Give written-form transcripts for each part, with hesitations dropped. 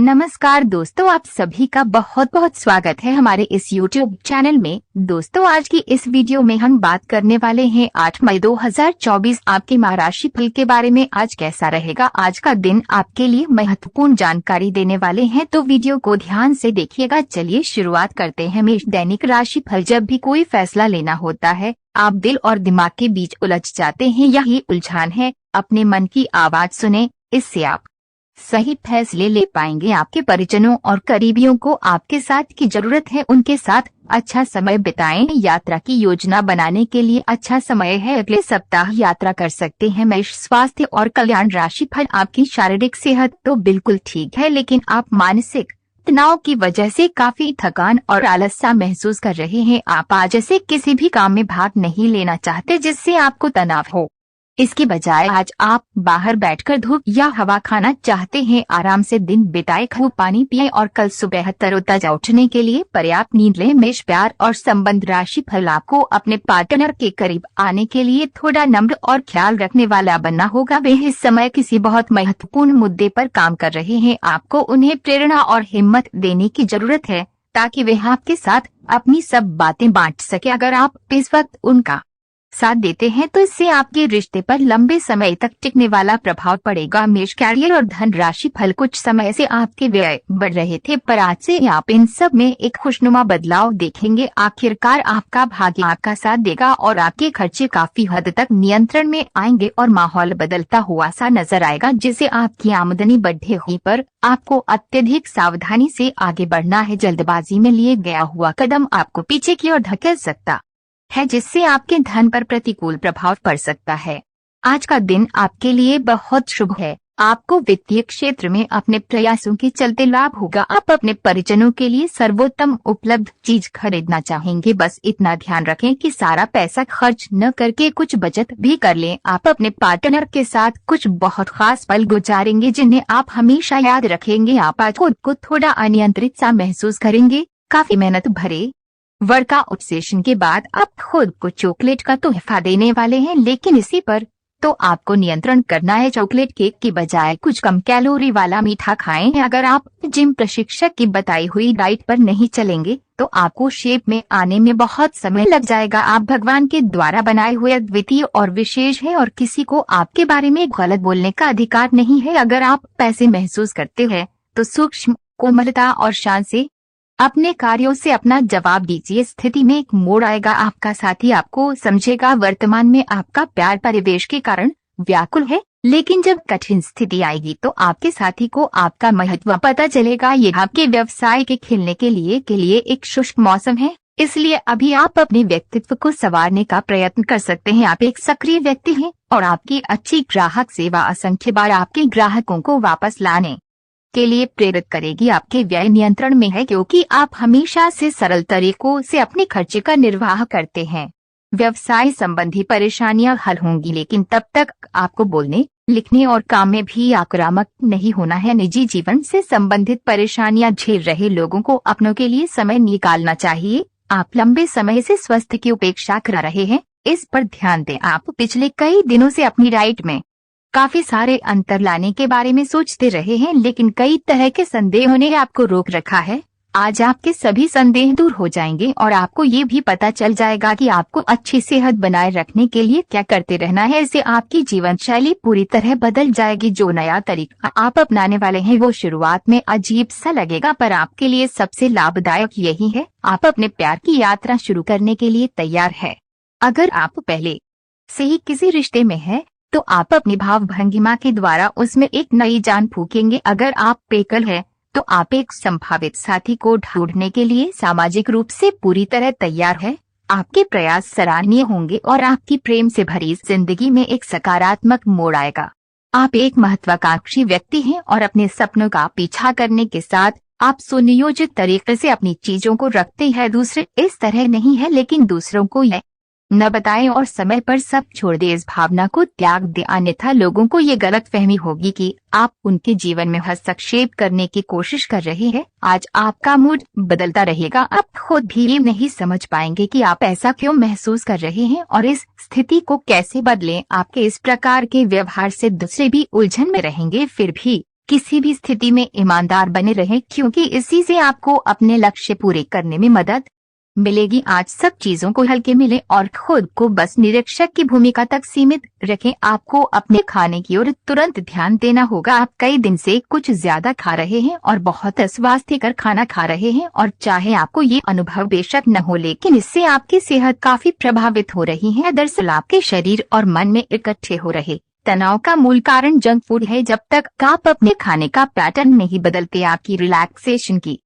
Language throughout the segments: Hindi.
नमस्कार दोस्तों, आप सभी का बहुत बहुत स्वागत है हमारे इस YouTube चैनल में। दोस्तों, आज की इस वीडियो में हम बात करने वाले हैं 8 मई 2024 आपके माह राशि फल के बारे में। आज कैसा रहेगा आज का दिन, आपके लिए महत्वपूर्ण जानकारी देने वाले हैं, तो वीडियो को ध्यान से देखिएगा। चलिए शुरुआत करते हैं। मेष दैनिक राशि फल। जब भी कोई फैसला लेना होता है, आप दिल और दिमाग के बीच उलझ जाते हैं। यही उलझन है, अपने मन की आवाज सुने, इससे आप सही फैसले ले पाएंगे। आपके परिजनों और करीबियों को आपके साथ की जरूरत है, उनके साथ अच्छा समय बिताएं। यात्रा की योजना बनाने के लिए अच्छा समय है, अगले सप्ताह यात्रा कर सकते हैं। मेष स्वास्थ्य और कल्याण राशि फल। आपकी शारीरिक सेहत तो बिल्कुल ठीक है, लेकिन आप मानसिक तनाव की वजह से काफी थकान और आलस सा महसूस कर रहे हैं। आप आज से किसी भी काम में भाग नहीं लेना चाहते जिससे आपको तनाव हो। इसके बजाय आज आप बाहर बैठकर धूप या हवा खाना चाहते हैं। आराम से दिन बिताए, खूब पानी पिए और कल सुबह तरोताजा उठने के लिए पर्याप्त नींद लें। मेष प्यार और संबंध राशि फल। आपको अपने पार्टनर के करीब आने के लिए थोड़ा नम्र और ख्याल रखने वाला बनना होगा। वे इस समय किसी बहुत महत्वपूर्ण मुद्दे पर काम कर रहे हैं। आपको उन्हें प्रेरणा और हिम्मत देने की जरूरत है ताकि वे आपके साथ अपनी सब बातें बांट सके। अगर आप इस वक्त उनका साथ देते हैं तो इससे आपके रिश्ते पर लंबे समय तक टिकने वाला प्रभाव पड़ेगा। मेष कैरियर और धन राशि फल। कुछ समय से आपके व्यय बढ़ रहे थे, पर आज से आप इन सब में एक खुशनुमा बदलाव देखेंगे। आखिरकार आपका भाग्य आपका साथ देगा और आपके खर्चे काफी हद तक नियंत्रण में आएंगे और माहौल बदलता हुआ सा नजर आएगा, जिससे आपकी आमदनी बढ़े हुई पर आपको अत्यधिक सावधानी से आगे बढ़ना है। जल्दबाजी में लिए गया हुआ कदम आपको पीछे की ओर धकेल सकता है, जिससे आपके धन पर प्रतिकूल प्रभाव पड़ सकता है। आज का दिन आपके लिए बहुत शुभ है। आपको वित्तीय क्षेत्र में अपने प्रयासों के चलते लाभ होगा। आप अपने परिजनों के लिए सर्वोत्तम उपलब्ध चीज खरीदना चाहेंगे। बस इतना ध्यान रखें कि सारा पैसा खर्च न करके कुछ बचत भी कर लें। आप अपने पार्टनर के साथ कुछ बहुत खास पल गुजारेंगे जिन्हें आप हमेशा याद रखेंगे। आप आज खुद को थोड़ा अनियंत्रित सा महसूस करेंगे। काफी मेहनत भरे वर्कआउट सेशन के बाद आप खुद को चॉकलेट का तोहफा देने वाले हैं, लेकिन इसी पर तो आपको नियंत्रण करना है। चॉकलेट केक की बजाय कुछ कम कैलोरी वाला मीठा खाएं। अगर आप जिम प्रशिक्षक की बताई हुई डाइट पर नहीं चलेंगे तो आपको शेप में आने में बहुत समय लग जाएगा। आप भगवान के द्वारा बनाए हुए अद्वितीय और विशेष है और किसी को आपके बारे में गलत बोलने का अधिकार नहीं है। अगर आप पैसे महसूस करते हैं तो सूक्ष्म, कोमलता और शान से अपने कार्यों से अपना जवाब दीजिए। स्थिति में एक मोड़ आएगा, आपका साथी आपको समझेगा। वर्तमान में आपका प्यार परिवेश के कारण व्याकुल है, लेकिन जब कठिन स्थिति आएगी तो आपके साथी को आपका महत्व पता चलेगा। ये आपके व्यवसाय के खिलने के लिए एक शुष्क मौसम है, इसलिए अभी आप अपने व्यक्तित्व को संवारने का प्रयत्न कर सकते हैं। आप एक सक्रिय व्यक्ति हैं और आपकी अच्छी ग्राहक सेवा असंख्य बार आपके ग्राहकों को वापस लाने के लिए प्रेरित करेगी। आपके व्यय नियंत्रण में है क्योंकि आप हमेशा से सरल तरीकों से अपने खर्चे का निर्वाह करते हैं। व्यवसाय संबंधी परेशानियां हल होंगी, लेकिन तब तक आपको बोलने, लिखने और काम में भी आक्रामक नहीं होना है। निजी जीवन से संबंधित परेशानियां झेल रहे लोगों को अपनों के लिए समय निकालना चाहिए। आप लंबे समय से स्वास्थ्य की उपेक्षा कर रहे हैं, इस पर ध्यान दें। आप पिछले कई दिनों से अपनी डाइट में काफी सारे अंतर लाने के बारे में सोचते रहे हैं, लेकिन कई तरह के संदेहों ने आपको रोक रखा है। आज आपके सभी संदेह दूर हो जाएंगे और आपको ये भी पता चल जाएगा कि आपको अच्छी सेहत बनाए रखने के लिए क्या करते रहना है। इससे आपकी जीवन शैली पूरी तरह बदल जाएगी। जो नया तरीका आप अपनाने वाले हैं वो शुरुआत में अजीब सा लगेगा, पर आपके लिए सबसे लाभदायक यही है। आप अपने प्यार की यात्रा शुरू करने के लिए तैयार है। अगर आप पहले से ही किसी रिश्ते में है तो आप अपनी भाव भंगिमा के द्वारा उसमें एक नई जान फूकेंगे। अगर आप एकल है तो आप एक संभावित साथी को ढूंढने के लिए सामाजिक रूप से पूरी तरह तैयार है। आपके प्रयास सराहनीय होंगे और आपकी प्रेम से भरी जिंदगी में एक सकारात्मक मोड़ आएगा। आप एक महत्वाकांक्षी व्यक्ति हैं और अपने सपनों का पीछा करने के साथ आप सुनियोजित तरीके से अपनी चीजों को रखते हैं। दूसरे इस तरह नहीं है, लेकिन दूसरों को यह न बताएं और समय पर सब छोड़ दे। इस भावना को त्याग दे, अन्यथा लोगों को ये गलतफहमी होगी कि आप उनके जीवन में हस्तक्षेप करने की कोशिश कर रहे हैं। आज आपका मूड बदलता रहेगा। आप खुद भी ये नहीं समझ पाएंगे कि आप ऐसा क्यों महसूस कर रहे हैं और इस स्थिति को कैसे बदलें। आपके इस प्रकार के व्यवहार से दूसरे भी उलझन में रहेंगे। फिर भी किसी भी स्थिति में ईमानदार बने रहें, क्योंकि इसी से आपको अपने लक्ष्य पूरे करने में मदद मिलेगी। आज सब चीजों को हल्के मिले और खुद को बस निरीक्षक की भूमिका तक सीमित रखें। आपको अपने खाने की ओर तुरंत ध्यान देना होगा। आप कई दिन से कुछ ज्यादा खा रहे हैं और बहुत अस्वास्थ्यकर खाना खा रहे हैं, और चाहे आपको ये अनुभव बेशक न हो, लेकिन इससे आपकी सेहत काफी प्रभावित हो रही है। दरअसल आपके शरीर और मन में इकट्ठे हो रहे तनाव का मूल कारण जंक फूड है। जब तक आप अपने खाने का पैटर्न नहीं बदलते, आपकी रिलैक्सेशन की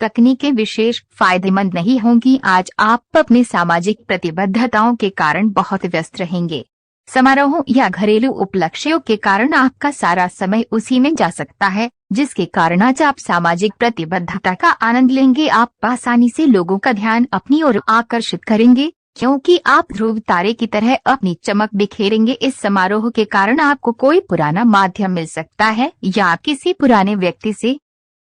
तकनीकें विशेष फायदेमंद नहीं होंगी। आज आप अपनी सामाजिक प्रतिबद्धताओं के कारण बहुत व्यस्त रहेंगे। समारोहों या घरेलू उपलक्ष्यों के कारण आपका सारा समय उसी में जा सकता है, जिसके कारण आज आप सामाजिक प्रतिबद्धता का आनंद लेंगे। आप आसानी से लोगों का ध्यान अपनी ओर आकर्षित करेंगे, क्योंकि आप ध्रुव तारे की तरह अपनी चमक बिखेरेंगे। इस समारोह के कारण आपको कोई पुराना माध्यम मिल सकता है या आप किसी पुराने व्यक्ति से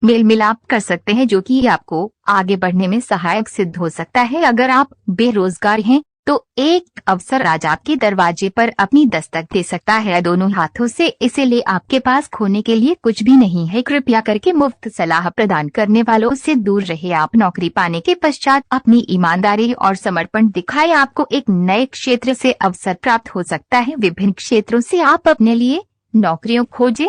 मेल मिलाप कर सकते हैं, जो कि आपको आगे बढ़ने में सहायक सिद्ध हो सकता है। अगर आप बेरोजगार हैं तो एक अवसर आज आपके दरवाजे पर अपनी दस्तक दे सकता है। दोनों हाथों से इसे ले, आपके पास खोने के लिए कुछ भी नहीं है। कृपया करके मुफ्त सलाह प्रदान करने वालों से दूर रहे। आप नौकरी पाने के पश्चात अपनी ईमानदारी और समर्पण दिखाए। आपको एक नए क्षेत्र से अवसर प्राप्त हो सकता है। विभिन्न क्षेत्रों से आप अपने लिए नौकरियों खोजें।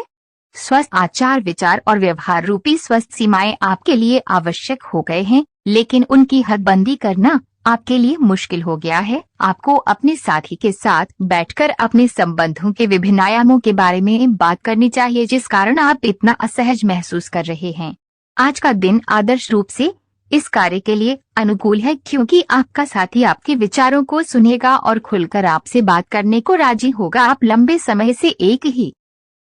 स्वस्थ आचार विचार और व्यवहार रूपी स्वस्थ सीमाएं आपके लिए आवश्यक हो गए हैं, लेकिन उनकी हदबंदी करना आपके लिए मुश्किल हो गया है। आपको अपने साथी के साथ बैठकर अपने संबंधों के विभिन्न आयामों के बारे में बात करनी चाहिए, जिस कारण आप इतना असहज महसूस कर रहे हैं। आज का दिन आदर्श रूप से इस कार्य के लिए अनुकूल है, क्योंकि आपका साथी आपके विचारों को सुनेगा और खुलकर आपसे बात करने को राजी होगा। आप लंबे समय से एक ही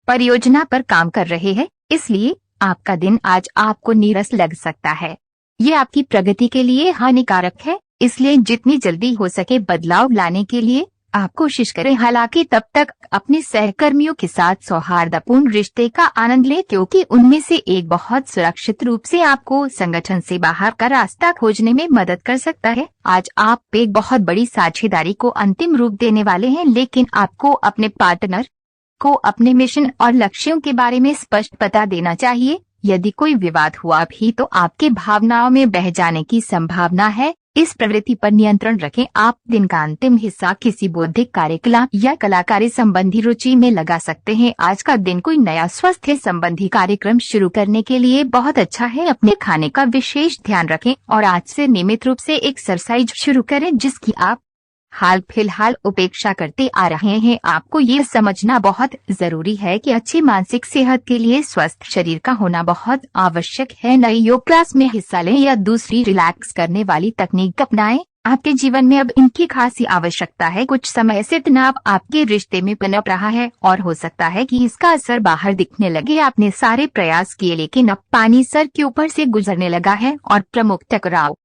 परियोजना पर काम कर रहे हैं, इसलिए आपका दिन आज आपको नीरस लग सकता है। ये आपकी प्रगति के लिए हानिकारक है, इसलिए जितनी जल्दी हो सके बदलाव लाने के लिए आप कोशिश करें। हालांकि तब तक अपने सहकर्मियों के साथ सौहार्दपूर्ण रिश्ते का आनंद लें, क्योंकि उनमें से एक बहुत सुरक्षित रूप से आपको संगठन से बाहर का रास्ता खोजने में मदद कर सकता है। आज आप एक बहुत बड़ी साझेदारी को अंतिम रूप देने वाले हैं, लेकिन आपको अपने पार्टनर को अपने मिशन और लक्ष्यों के बारे में स्पष्ट पता देना चाहिए। यदि कोई विवाद हुआ भी तो आपके भावनाओं में बह जाने की संभावना है। इस प्रवृत्ति पर नियंत्रण रखें। आप दिन का अंतिम हिस्सा किसी बौद्धिक कार्यकलाप या कलाकारी संबंधी रुचि में लगा सकते हैं। आज का दिन कोई नया स्वास्थ्य संबंधी कार्यक्रम शुरू करने के लिए बहुत अच्छा है। अपने खाने का विशेष ध्यान रखें और आज से नियमित रूप से एक्सरसाइज शुरू करें, जिसकी आप हाल फिलहाल उपेक्षा करते आ रहे हैं। आपको ये समझना बहुत जरूरी है कि अच्छी मानसिक सेहत के लिए स्वस्थ शरीर का होना बहुत आवश्यक है। नई योग क्लास में हिस्सा लें या दूसरी रिलैक्स करने वाली तकनीक अपनाएं। आपके जीवन में अब इनकी खासी आवश्यकता है। कुछ समय से तनाव आपके रिश्ते में पनप रहा है और हो सकता है कि इसका असर बाहर दिखने लगे। आपने सारे प्रयास किए, लेकिन अब पानी सर के ऊपर से गुजरने लगा है और प्रमुख टकराव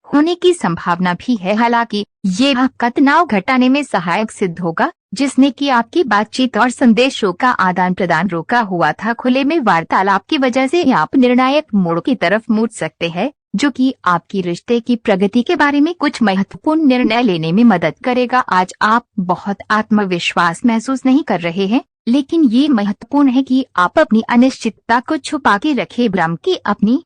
होने की संभावना भी है। हालांकि ये आपका तनाव घटाने में सहायक सिद्ध होगा, जिसने कि आपकी बातचीत और संदेशों का आदान प्रदान रोका हुआ था। खुले में वार्तालाप की वजह से आप निर्णायक मोड़ की तरफ मुड़ सकते हैं, जो कि आपकी रिश्ते की प्रगति के बारे में कुछ महत्वपूर्ण निर्णय लेने में मदद करेगा। आज आप बहुत आत्मविश्वास महसूस नहीं कर रहे हैं, लेकिन ये महत्वपूर्ण है कि आप अपनी अनिश्चितता को छुपा के रखें। भ्रम की अपनी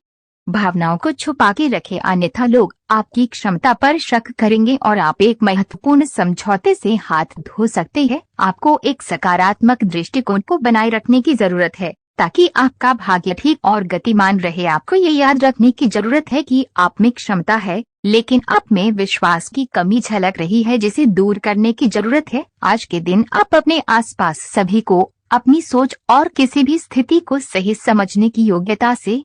भावनाओं को छुपा के रखें, अन्यथा लोग आपकी क्षमता पर शक करेंगे और आप एक महत्वपूर्ण समझौते से हाथ धो सकते हैं। आपको एक सकारात्मक दृष्टिकोण को बनाए रखने की जरूरत है, ताकि आपका भाग्य ठीक और गतिमान रहे। आपको ये याद रखने की जरूरत है कि आप में क्षमता है, लेकिन आप में विश्वास की कमी झलक रही है, जिसे दूर करने की जरूरत है। आज के दिन आप अपने आसपास सभी को अपनी सोच और किसी भी स्थिति को सही समझने की योग्यता से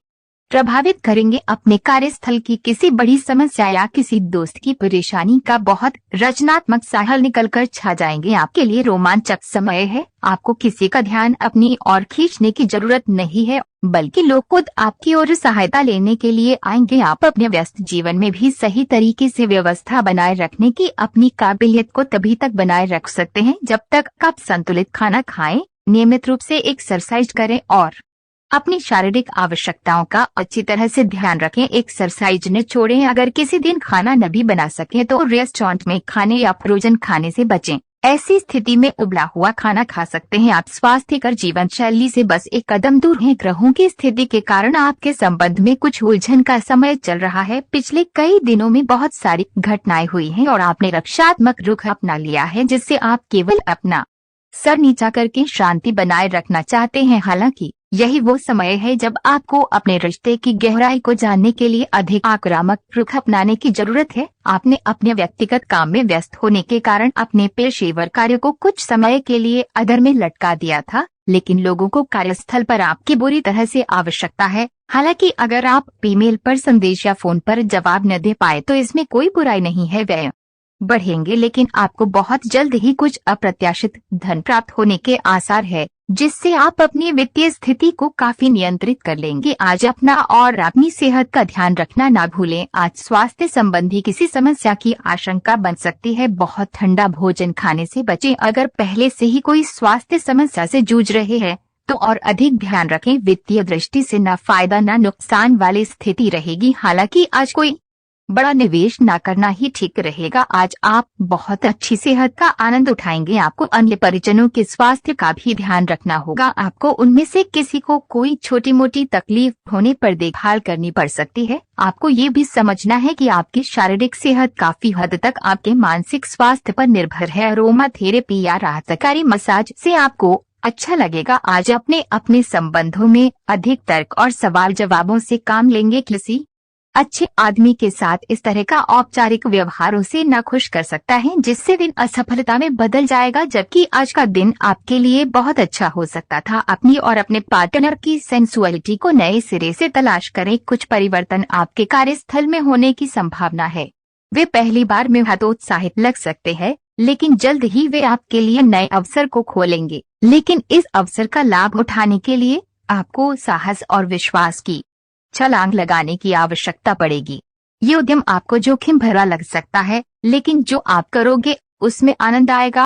प्रभावित करेंगे। अपने कार्यस्थल की किसी बड़ी समस्या या किसी दोस्त की परेशानी का बहुत रचनात्मक सा हल निकलकर छा जाएंगे। आपके लिए रोमांचक समय है। आपको किसी का ध्यान अपनी ओर खींचने की जरूरत नहीं है, बल्कि लोग खुद आपकी ओर सहायता लेने के लिए आएंगे। आप अपने व्यस्त जीवन में भी सही तरीके से व्यवस्था बनाए रखने की अपनी काबिलियत को तभी तक बनाए रख सकते हैं जब तक आप संतुलित खाना खाएं, नियमित रूप से एक्सरसाइज करें और अपनी शारीरिक आवश्यकताओं का अच्छी तरह से ध्यान रखें। एक्सरसाइज न छोड़ें। अगर किसी दिन खाना न भी बना सकें तो रेस्टोरेंट में खाने या फ्रोजन खाने से बचें। ऐसी स्थिति में उबला हुआ खाना खा सकते हैं। आप स्वास्थ्यकर जीवन शैली से बस एक कदम दूर हैं। ग्रहों की स्थिति के कारण आपके संबंध में कुछ उलझन का समय चल रहा है। पिछले कई दिनों में बहुत सारी घटनाएं हुई हैं और आपने रक्षात्मक रुख अपना लिया है, जिससे आप केवल अपना सर नीचा करके शांति बनाए रखना चाहते हैं। हालांकि यही वो समय है जब आपको अपने रिश्ते की गहराई को जानने के लिए अधिक आक्रामक रुख अपनाने की जरूरत है। आपने अपने व्यक्तिगत काम में व्यस्त होने के कारण अपने पेशेवर कार्य को कुछ समय के लिए अधर में लटका दिया था, लेकिन लोगों को कार्यस्थल पर आपकी बुरी तरह से आवश्यकता है। हालांकि अगर आप ईमेल पर संदेश या फोन पर जवाब न दे पाए तो इसमें कोई बुराई नहीं है। व्यय बढ़ेंगे, लेकिन आपको बहुत जल्द ही कुछ अप्रत्याशित धन प्राप्त होने के आसार है, जिससे आप अपनी वित्तीय स्थिति को काफी नियंत्रित कर लेंगे। आज अपना और अपनी सेहत का ध्यान रखना ना भूलें। आज स्वास्थ्य संबंधी किसी समस्या की आशंका बन सकती है। बहुत ठंडा भोजन खाने से बचें। अगर पहले से ही कोई स्वास्थ्य समस्या से जूझ रहे हैं तो और अधिक ध्यान रखें। वित्तीय दृष्टि से न फायदा न नुकसान वाली स्थिति रहेगी। हालांकि आज कोई बड़ा निवेश ना करना ही ठीक रहेगा। आज आप बहुत अच्छी सेहत का आनंद उठाएंगे। आपको अन्य परिजनों के स्वास्थ्य का भी ध्यान रखना होगा। आपको उनमें से किसी को कोई छोटी मोटी तकलीफ होने पर देखभाल करनी पड़ सकती है। आपको ये भी समझना है कि आपकी शारीरिक सेहत काफी हद तक आपके मानसिक स्वास्थ्य पर निर्भर है। अरोमा थेरेपी या राहतकारी मसाज से आपको अच्छा लगेगा। आज अपने संबंधों में अधिक तर्क और सवाल जवाबों से काम लेंगे। किसी अच्छे आदमी के साथ इस तरह का औपचारिक व्यवहार उसे नाखुश कर सकता है, जिससे दिन असफलता में बदल जाएगा। जबकि आज का दिन आपके लिए बहुत अच्छा हो सकता था। अपनी और अपने पार्टनर की सेंसुअलिटी को नए सिरे से तलाश करें। कुछ परिवर्तन आपके कार्यस्थल में होने की संभावना है। वे पहली बार में हतोत्साहित लग सकते हैं, लेकिन जल्द ही वे आपके लिए नए अवसर को खोलेंगे। लेकिन इस अवसर का लाभ उठाने के लिए आपको साहस और विश्वास की छलांग लगाने की आवश्यकता पड़ेगी। ये उद्यम आपको जोखिम भरा लग सकता है, लेकिन जो आप करोगे उसमें आनंद आएगा।